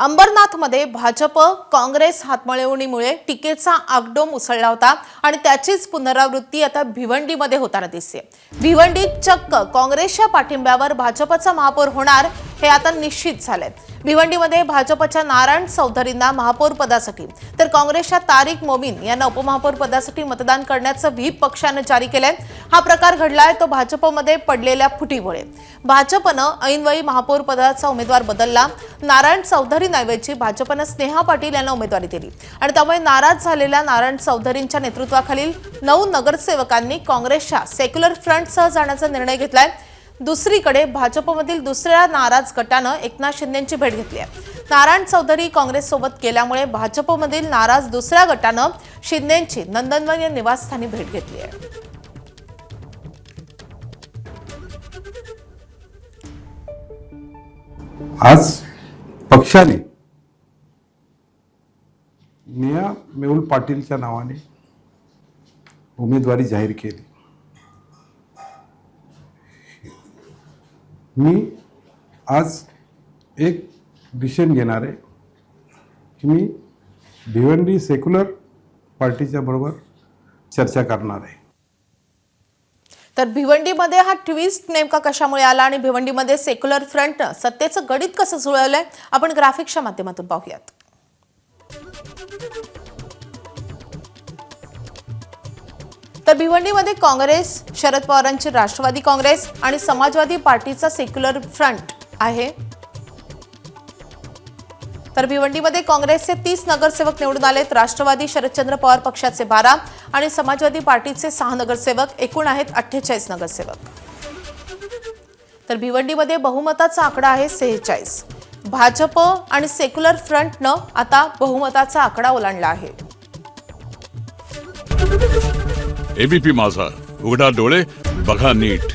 अंबरनाथमध्ये भाजप काँग्रेस हातमिळवणीमुळे टीकेचा आगडोम उसळला होता आणि त्याचीच पुनरावृत्ती आता भिवंडीमध्ये होताना दिसते। भिवंडीत चक्क काँग्रेसच्या पाठिंब्यावर भाजपचा महापौर होणार हे आता निश्चित झालंय। भिवंडीमध्ये भाजपच्या नारायण चौधरींना महापौर पदासाठी तर काँग्रेसच्या तारिक मोमीन यांना उपमहापौर पदासाठी मतदान करण्याचं व्हीप पक्षाने जारी केलंय। हा प्रकार घडलाय तो भाजपमध्ये पडलेल्या फुटीमुळे। भाजपनं ऐनवेळी महापौर पदाचा उमेदवार बदलला। नारायण चौधरींऐवजी भाजपनं स्नेहा पाटील यांना उमेदवारी दिली आणि त्यामुळे नाराज झालेल्या नारायण चौधरींच्या नेतृत्वाखालील 9 नगरसेवकांनी काँग्रेसच्या सेक्युलर फ्रंटसह जाण्याचा निर्णय घेतलाय। दुसरीकडे भाजपमधील दुसऱ्या नाराज गटानं एकनाथ शिंदेंची भेट घेतली आहे। नारायण चौधरी काँग्रेस सोबत केल्यामुळे भाजपमधील नाराज दुसऱ्या गटानं शिंदेंची नंदनवन या निवासस्थानी भेट घेतली आहे। आज पक्षाने नेहा मेहुल पाटीलच्या नावाने उमेदवारी जाहीर केली। मी आज एक डिसिजन घेणार आहे की मी भिवंडी सेक्युलर पार्टीच्या बरोबर चर्चा करणार आहे। तर भिवंडीमध्ये हा ट्विस्ट नेमका कशामुळे आला आणि भिवंडीमध्ये सेक्युलर फ्रंटनं सत्तेचं गणित कसं जुळवलंय आपण ग्राफिक्सच्या माध्यमातून पाहूयात। तर भिवंडीमध्ये काँग्रेस, शरद पवारांची राष्ट्रवादी काँग्रेस आणि समाजवादी पार्टीचा सेक्युलर फ्रंट आहे। तर भिवंडीमध्ये काँग्रेसचे 30 नगरसेवक निवडून आलेत। राष्ट्रवादी शरदचंद्र पवार पक्षाचे 12 आणि समाजवादी पार्टीचे 6 नगरसेवक, एकूण आहेत 48 नगरसेवक। तर भिवंडीमध्ये बहुमताचा आकडा आहे 46। भाजप आणि सेक्युलर फ्रंटनं आता बहुमताचा आकडा ओलांडला आहे। एबीपी माझा, उघडा डोळे बघा नीट।